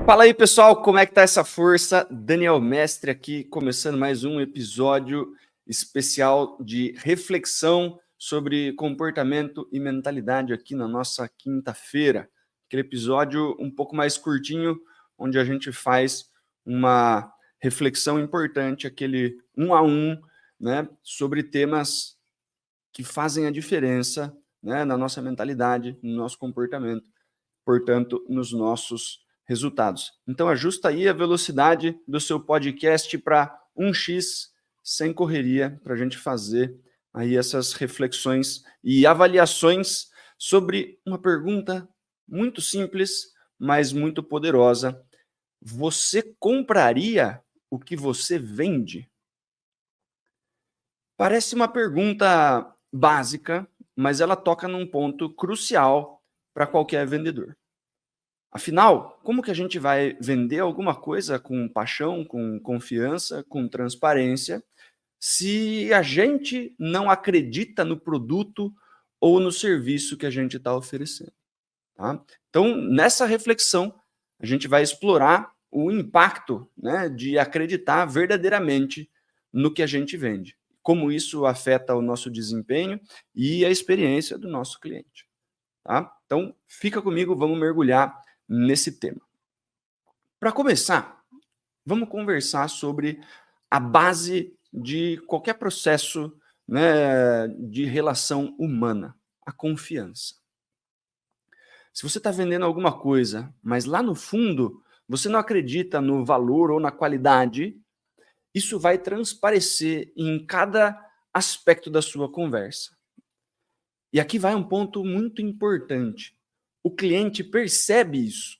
Fala aí, pessoal, como é que tá essa força? Daniel Mestre aqui, começando mais um episódio especial de reflexão sobre comportamento e mentalidade aqui na nossa quinta-feira. Aquele episódio um pouco mais curtinho, onde a gente faz uma reflexão importante, aquele um a um, né, sobre temas que fazem a diferença, né, na nossa mentalidade, no nosso comportamento, portanto, nos nossos resultados. Então, ajusta aí a velocidade do seu podcast para 1x sem correria, para a gente fazer aí essas reflexões e avaliações sobre uma pergunta muito simples, mas muito poderosa. Você compraria o que você vende? Parece uma pergunta básica, mas ela toca num ponto crucial para qualquer vendedor. Afinal, como que a gente vai vender alguma coisa com paixão, com confiança, com transparência, se a gente não acredita no produto ou no serviço que a gente está oferecendo? Tá? Então, nessa reflexão, a gente vai explorar o impacto, né, de acreditar verdadeiramente no que a gente vende, como isso afeta o nosso desempenho e a experiência do nosso cliente. Tá? Então, fica comigo, vamos mergulhar nesse tema. Para começar, vamos conversar sobre a base de qualquer processo, né, de relação humana, a confiança. Se você está vendendo alguma coisa, mas lá no fundo você não acredita no valor ou na qualidade, isso vai transparecer em cada aspecto da sua conversa. E aqui vai um ponto muito importante. O cliente percebe isso.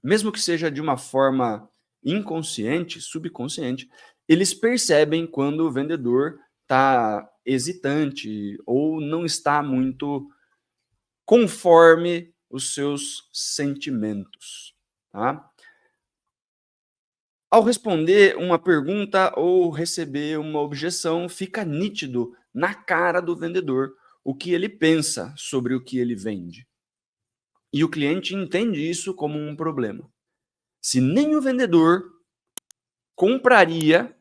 Mesmo que seja de uma forma inconsciente, subconsciente, eles percebem quando o vendedor está hesitante ou não está muito conforme os seus sentimentos. Tá? Ao responder uma pergunta ou receber uma objeção, fica nítido na cara do vendedor o que ele pensa sobre o que ele vende. E o cliente entende isso como um problema. Se nem o vendedor compraria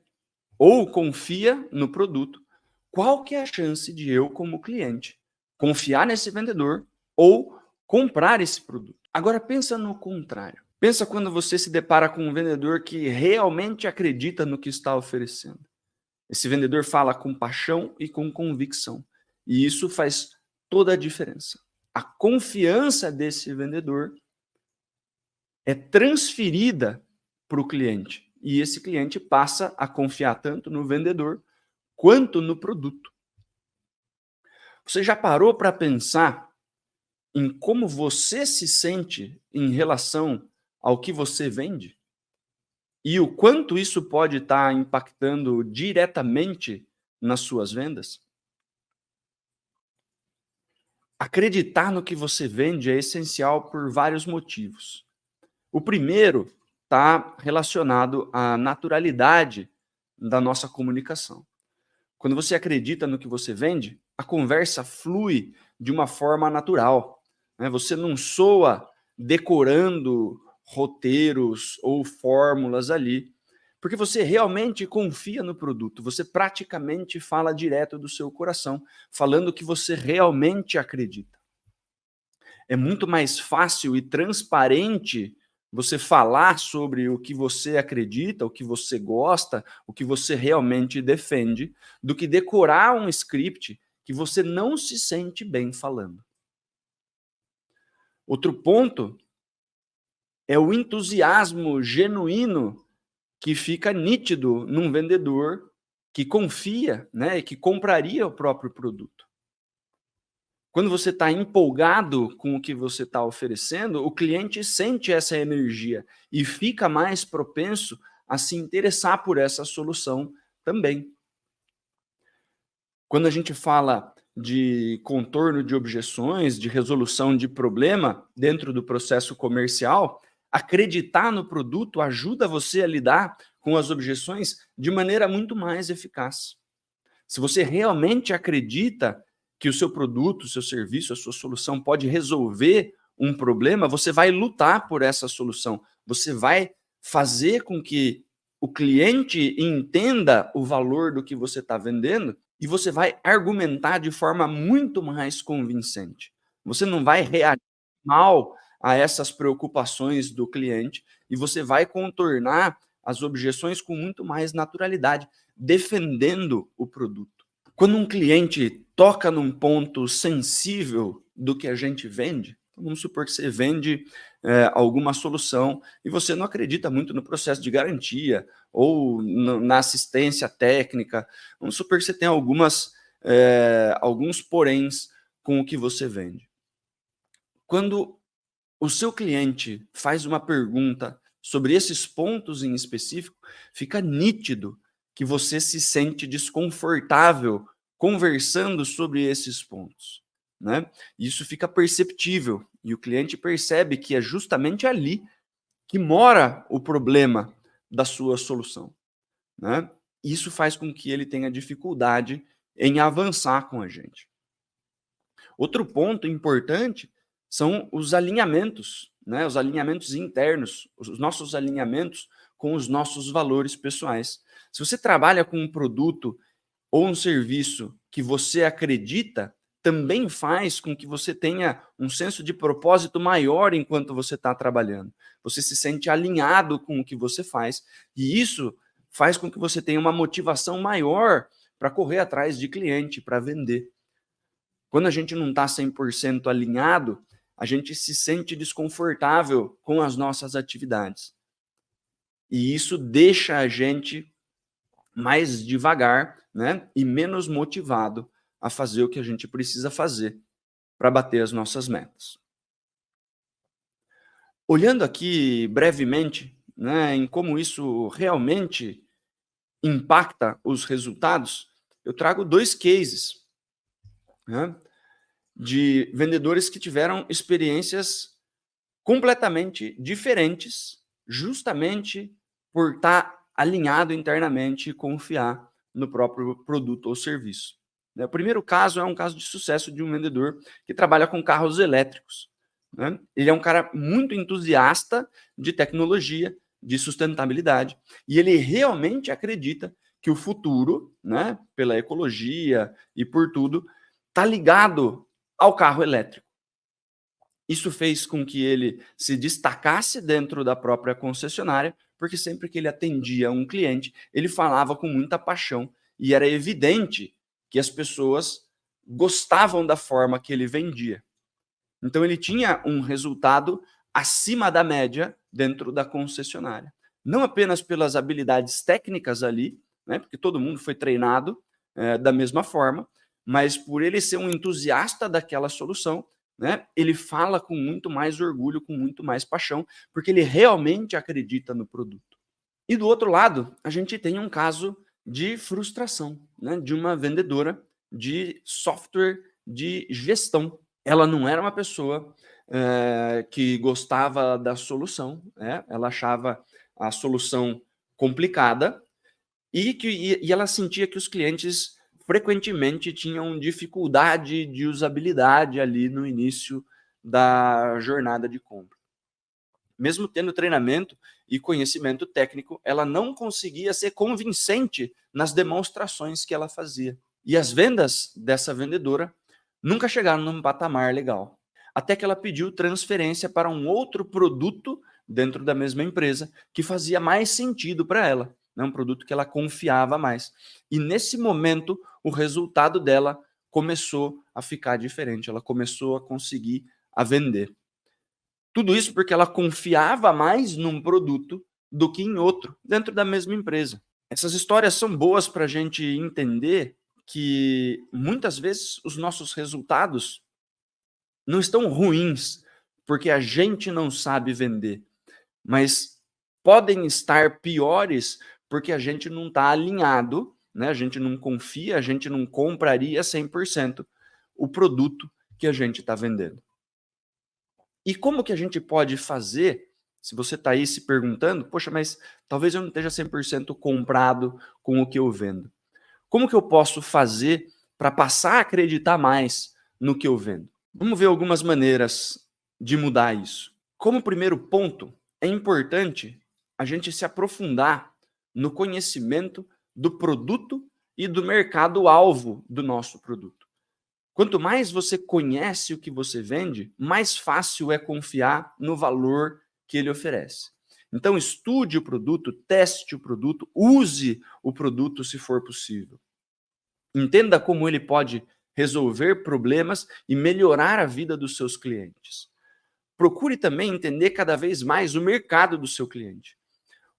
ou confia no produto, qual que é a chance de eu, como cliente, confiar nesse vendedor ou comprar esse produto? Agora pensa no contrário. Pensa quando você se depara com um vendedor que realmente acredita no que está oferecendo. Esse vendedor fala com paixão e com convicção. E isso faz toda a diferença. A confiança desse vendedor é transferida para o cliente. E esse cliente passa a confiar tanto no vendedor quanto no produto. Você já parou para pensar em como você se sente em relação ao que você vende? E o quanto isso pode estar impactando diretamente nas suas vendas? Acreditar no que você vende é essencial por vários motivos. O primeiro está relacionado à naturalidade da nossa comunicação. Quando você acredita no que você vende, a conversa flui de uma forma natural, né? Você não soa decorando roteiros ou fórmulas ali, porque você realmente confia no produto, você praticamente fala direto do seu coração, falando o que você realmente acredita. É muito mais fácil e transparente você falar sobre o que você acredita, o que você gosta, o que você realmente defende, do que decorar um script que você não se sente bem falando. Outro ponto é o entusiasmo genuíno que fica nítido num vendedor que confia, né, e que compraria o próprio produto. Quando você está empolgado com o que você está oferecendo, o cliente sente essa energia e fica mais propenso a se interessar por essa solução também. Quando a gente fala de contorno de objeções, de resolução de problema dentro do processo comercial, acreditar no produto ajuda você a lidar com as objeções de maneira muito mais eficaz. Se você realmente acredita que o seu produto, o seu serviço, a sua solução pode resolver um problema, você vai lutar por essa solução. Você vai fazer com que o cliente entenda o valor do que você está vendendo e você vai argumentar de forma muito mais convincente. Você não vai reagir mal a essas preocupações do cliente e você vai contornar as objeções com muito mais naturalidade, defendendo o produto. Quando um cliente toca num ponto sensível do que a gente vende, vamos supor que você vende alguma solução e você não acredita muito no processo de garantia ou na assistência técnica. Vamos supor que você tem alguns poréns com o que você vende. Quando o seu cliente faz uma pergunta sobre esses pontos em específico, fica nítido que você se sente desconfortável conversando sobre esses pontos, né? Isso fica perceptível e o cliente percebe que é justamente ali que mora o problema da sua solução, né? Isso faz com que ele tenha dificuldade em avançar com a gente. Outro ponto importante são os alinhamentos, né? Os alinhamentos internos, os nossos alinhamentos com os nossos valores pessoais. Se você trabalha com um produto ou um serviço que você acredita, também faz com que você tenha um senso de propósito maior enquanto você está trabalhando. Você se sente alinhado com o que você faz, e isso faz com que você tenha uma motivação maior para correr atrás de cliente, para vender. Quando a gente não está 100% alinhado, a gente se sente desconfortável com as nossas atividades. E isso deixa a gente mais devagar, né, e menos motivado a fazer o que a gente precisa fazer para bater as nossas metas. Olhando aqui brevemente, né, em como isso realmente impacta os resultados, eu trago 2 cases, né, de vendedores que tiveram experiências completamente diferentes, justamente por estar alinhado internamente e confiar no próprio produto ou serviço. O primeiro caso é um caso de sucesso de um vendedor que trabalha com carros elétricos, né? Ele é um cara muito entusiasta de tecnologia, de sustentabilidade, e ele realmente acredita que o futuro, né, pela ecologia e por tudo, está ligado ao carro elétrico. Isso fez com que ele se destacasse dentro da própria concessionária, porque sempre que ele atendia um cliente, ele falava com muita paixão e era evidente que as pessoas gostavam da forma que ele vendia. Então ele tinha um resultado acima da média dentro da concessionária. Não apenas pelas habilidades técnicas ali, né, porque todo mundo foi treinado da mesma forma, mas por ele ser um entusiasta daquela solução, né, ele fala com muito mais orgulho, com muito mais paixão, porque ele realmente acredita no produto. E do outro lado, a gente tem um caso de frustração, né, de uma vendedora de software de gestão. Ela não era uma pessoa que gostava da solução, né? Ela achava a solução complicada e ela sentia que os clientes frequentemente tinham dificuldade de usabilidade ali no início da jornada de compra. Mesmo tendo treinamento e conhecimento técnico, ela não conseguia ser convincente nas demonstrações que ela fazia. E as vendas dessa vendedora nunca chegaram num patamar legal. Até que ela pediu transferência para um outro produto dentro da mesma empresa que fazia mais sentido para ela, né? Um produto que ela confiava mais. E nesse momento, o resultado dela começou a ficar diferente, ela começou a conseguir a vender. Tudo isso porque ela confiava mais num produto do que em outro, dentro da mesma empresa. Essas histórias são boas para a gente entender que muitas vezes os nossos resultados não estão ruins porque a gente não sabe vender, mas podem estar piores porque a gente não está alinhado, né? A gente não confia, a gente não compraria 100% o produto que a gente está vendendo. E como que a gente pode fazer, se você está aí se perguntando, poxa, mas talvez eu não esteja 100% comprado com o que eu vendo. Como que eu posso fazer para passar a acreditar mais no que eu vendo? Vamos ver algumas maneiras de mudar isso? Como primeiro ponto, é importante a gente se aprofundar no conhecimento do produto e do mercado-alvo do nosso produto. Quanto mais você conhece o que você vende, mais fácil é confiar no valor que ele oferece. Então, estude o produto, teste o produto, use o produto se for possível. Entenda como ele pode resolver problemas e melhorar a vida dos seus clientes. Procure também entender cada vez mais o mercado do seu cliente.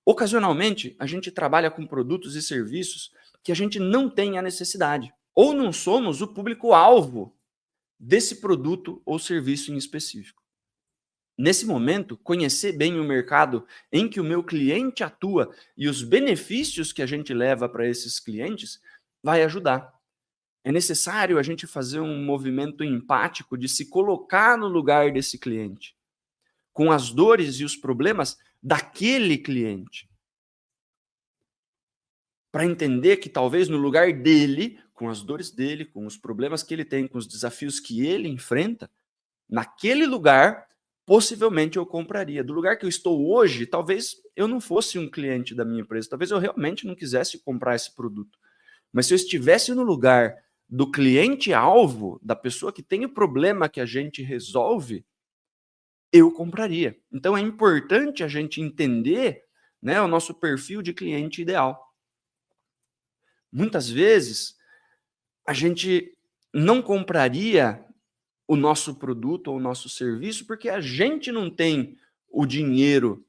Ocasionalmente, a gente trabalha com produtos e serviços que a gente não tem a necessidade, ou não somos o público-alvo desse produto ou serviço em específico. Nesse momento, conhecer bem o mercado em que o meu cliente atua e os benefícios que a gente leva para esses clientes vai ajudar. É necessário a gente fazer um movimento empático de se colocar no lugar desse cliente, com as dores e os problemas daquele cliente, para entender que talvez no lugar dele, com as dores dele, com os problemas que ele tem, com os desafios que ele enfrenta, naquele lugar, possivelmente eu compraria. Do lugar que eu estou hoje, talvez eu não fosse um cliente da minha empresa, talvez eu realmente não quisesse comprar esse produto. Mas se eu estivesse no lugar do cliente-alvo, da pessoa que tem o problema que a gente resolve, eu compraria. Então é importante a gente entender, né, o nosso perfil de cliente ideal. Muitas vezes, a gente não compraria o nosso produto ou o nosso serviço porque a gente não tem o dinheiro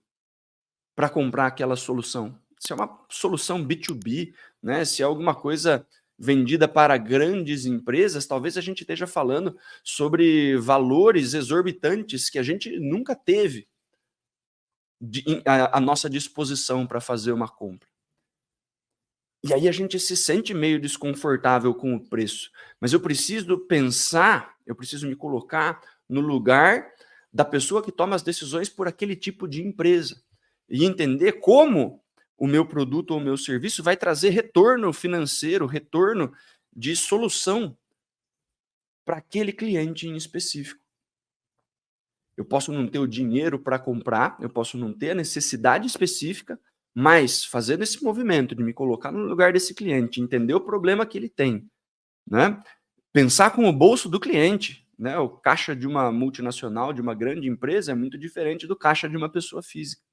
para comprar aquela solução. Se é uma solução B2B, né, se é alguma coisa vendida para grandes empresas, talvez a gente esteja falando sobre valores exorbitantes que a gente nunca teve à nossa disposição para fazer uma compra. E aí a gente se sente meio desconfortável com o preço. Mas eu preciso pensar, eu preciso me colocar no lugar da pessoa que toma as decisões por aquele tipo de empresa. E entender como o meu produto ou o meu serviço vai trazer retorno financeiro, retorno de solução para aquele cliente em específico. Eu posso não ter o dinheiro para comprar, eu posso não ter a necessidade específica, mas fazendo esse movimento de me colocar no lugar desse cliente, entender o problema que ele tem, né? Pensar com o bolso do cliente, né? O caixa de uma multinacional, de uma grande empresa, é muito diferente do caixa de uma pessoa física.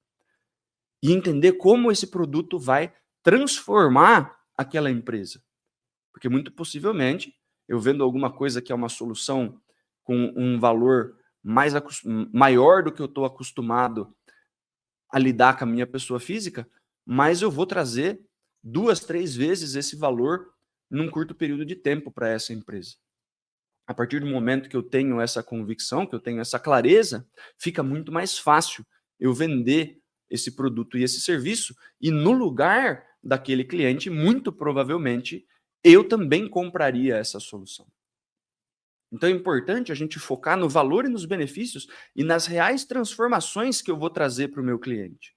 E entender como esse produto vai transformar aquela empresa. Porque muito possivelmente, eu vendo alguma coisa que é uma solução com um valor maior do que eu estou acostumado a lidar com a minha pessoa física, mas eu vou trazer 2, 3 vezes esse valor num curto período de tempo para essa empresa. A partir do momento que eu tenho essa convicção, que eu tenho essa clareza, fica muito mais fácil eu vender esse produto e esse serviço, e no lugar daquele cliente, muito provavelmente, eu também compraria essa solução. Então é importante a gente focar no valor e nos benefícios e nas reais transformações que eu vou trazer para o meu cliente.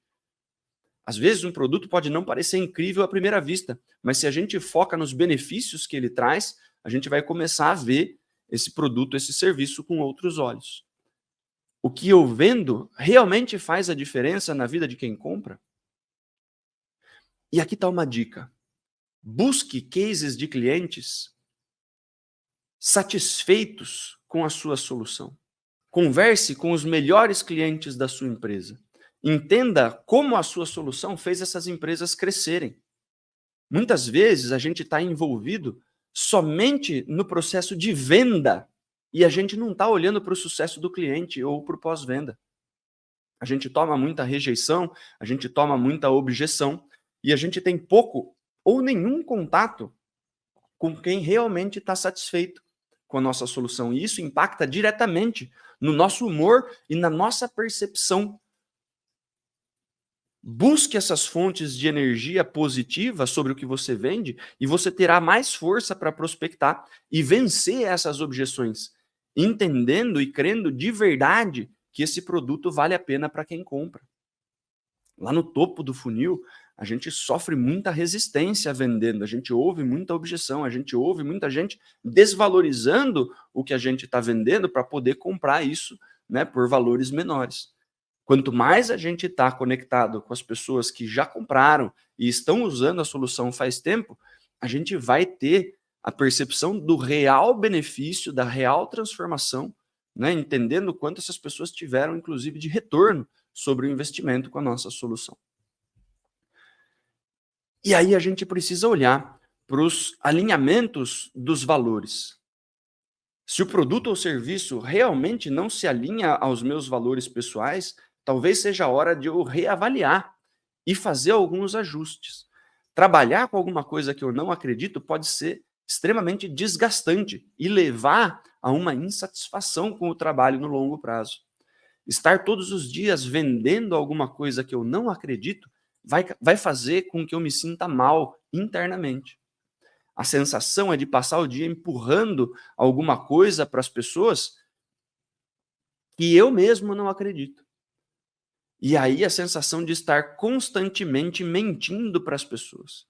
Às vezes um produto pode não parecer incrível à primeira vista, mas se a gente foca nos benefícios que ele traz, a gente vai começar a ver esse produto, esse serviço com outros olhos. O que eu vendo realmente faz a diferença na vida de quem compra? E aqui está uma dica. Busque cases de clientes satisfeitos com a sua solução. Converse com os melhores clientes da sua empresa. Entenda como a sua solução fez essas empresas crescerem. Muitas vezes a gente está envolvido somente no processo de venda e a gente não está olhando para o sucesso do cliente ou para o pós-venda. A gente toma muita rejeição, a gente toma muita objeção e a gente tem pouco ou nenhum contato com quem realmente está satisfeito com a nossa solução. E isso impacta diretamente no nosso humor e na nossa percepção. Busque essas fontes de energia positiva sobre o que você vende e você terá mais força para prospectar e vencer essas objeções, entendendo e crendo de verdade que esse produto vale a pena para quem compra. Lá no topo do funil, a gente sofre muita resistência vendendo, a gente ouve muita objeção, a gente ouve muita gente desvalorizando o que a gente está vendendo para poder comprar isso né, por valores menores. Quanto mais a gente está conectado com as pessoas que já compraram e estão usando a solução faz tempo, a gente vai ter a percepção do real benefício, da real transformação, né, entendendo quanto essas pessoas tiveram, inclusive, de retorno sobre o investimento com a nossa solução. E aí a gente precisa olhar para os alinhamentos dos valores. Se o produto ou serviço realmente não se alinha aos meus valores pessoais, talvez seja a hora de eu reavaliar e fazer alguns ajustes. Trabalhar com alguma coisa que eu não acredito pode ser extremamente desgastante e levar a uma insatisfação com o trabalho no longo prazo. Estar todos os dias vendendo alguma coisa que eu não acredito vai fazer com que eu me sinta mal internamente. A sensação é de passar o dia empurrando alguma coisa para as pessoas que eu mesmo não acredito. E aí a sensação de estar constantemente mentindo para as pessoas.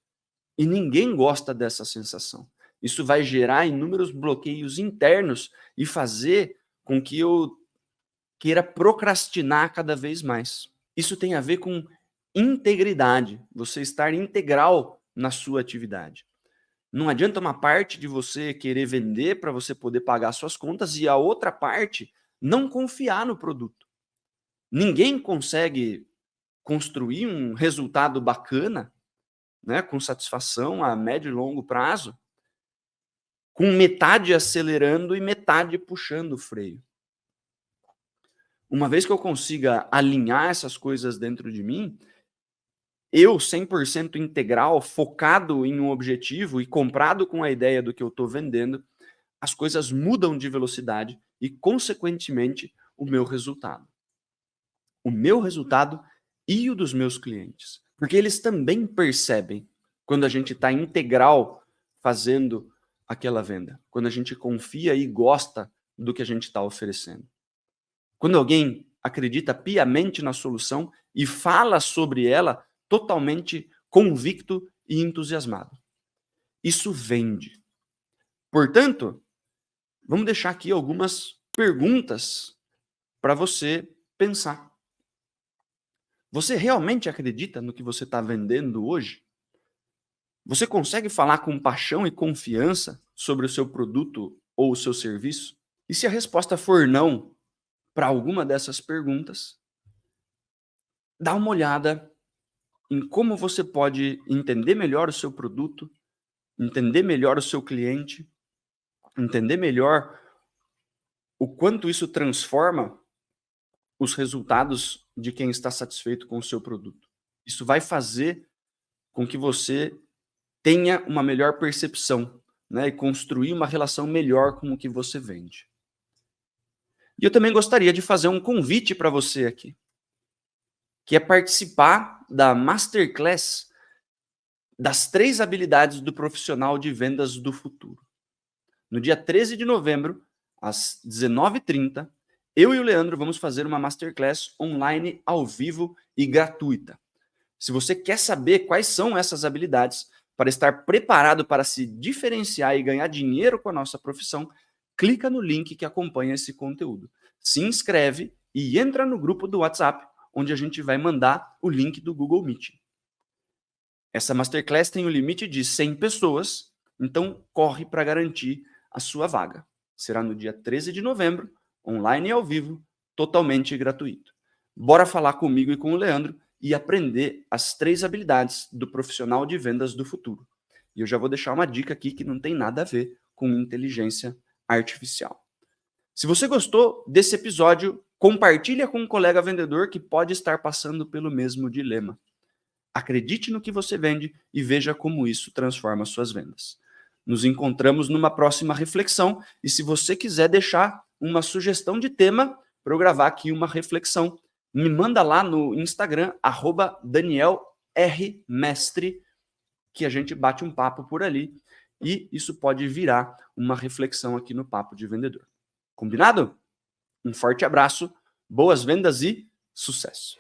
E ninguém gosta dessa sensação. Isso vai gerar inúmeros bloqueios internos e fazer com que eu queira procrastinar cada vez mais. Isso tem a ver com integridade, você estar integral na sua atividade. Não adianta uma parte de você querer vender para você poder pagar suas contas e a outra parte não confiar no produto. Ninguém consegue construir um resultado bacana, né, com satisfação a médio e longo prazo, com metade acelerando e metade puxando o freio. Uma vez que eu consiga alinhar essas coisas dentro de mim, eu 100% integral, focado em um objetivo e comprado com a ideia do que eu estou vendendo, as coisas mudam de velocidade e, consequentemente, o meu resultado. O meu resultado e o dos meus clientes. Porque eles também percebem quando a gente está integral fazendo aquela venda. Quando a gente confia e gosta do que a gente está oferecendo. Quando alguém acredita piamente na solução e fala sobre ela totalmente convicto e entusiasmado. Isso vende. Portanto, vamos deixar aqui algumas perguntas para você pensar. Você realmente acredita no que você está vendendo hoje? Você consegue falar com paixão e confiança sobre o seu produto ou o seu serviço? E se a resposta for não para alguma dessas perguntas, dá uma olhada em como você pode entender melhor o seu produto, entender melhor o seu cliente, entender melhor o quanto isso transforma os resultados de quem está satisfeito com o seu produto. Isso vai fazer com que você tenha uma melhor percepção, né, e construir uma relação melhor com o que você vende. E eu também gostaria de fazer um convite para você aqui, que é participar da Masterclass das 3 habilidades do profissional de vendas do futuro. No dia 13 de novembro, às 19h30, eu e o Leandro vamos fazer uma Masterclass online, ao vivo e gratuita. Se você quer saber quais são essas habilidades para estar preparado para se diferenciar e ganhar dinheiro com a nossa profissão, clica no link que acompanha esse conteúdo. Se inscreve e entra no grupo do WhatsApp, onde a gente vai mandar o link do Google Meet. Essa Masterclass tem um limite de 100 pessoas, então corre para garantir a sua vaga. Será no dia 13 de novembro, online e ao vivo, totalmente gratuito. Bora falar comigo e com o Leandro e aprender as 3 habilidades do profissional de vendas do futuro. E eu já vou deixar uma dica aqui que não tem nada a ver com inteligência artificial. Se você gostou desse episódio, compartilha com um colega vendedor que pode estar passando pelo mesmo dilema. Acredite no que você vende e veja como isso transforma suas vendas. Nos encontramos numa próxima reflexão e se você quiser deixar uma sugestão de tema para eu gravar aqui uma reflexão, me manda lá no Instagram, @DanielRMestre, que a gente bate um papo por ali e isso pode virar uma reflexão aqui no Papo de Vendedor. Combinado? Um forte abraço, boas vendas e sucesso!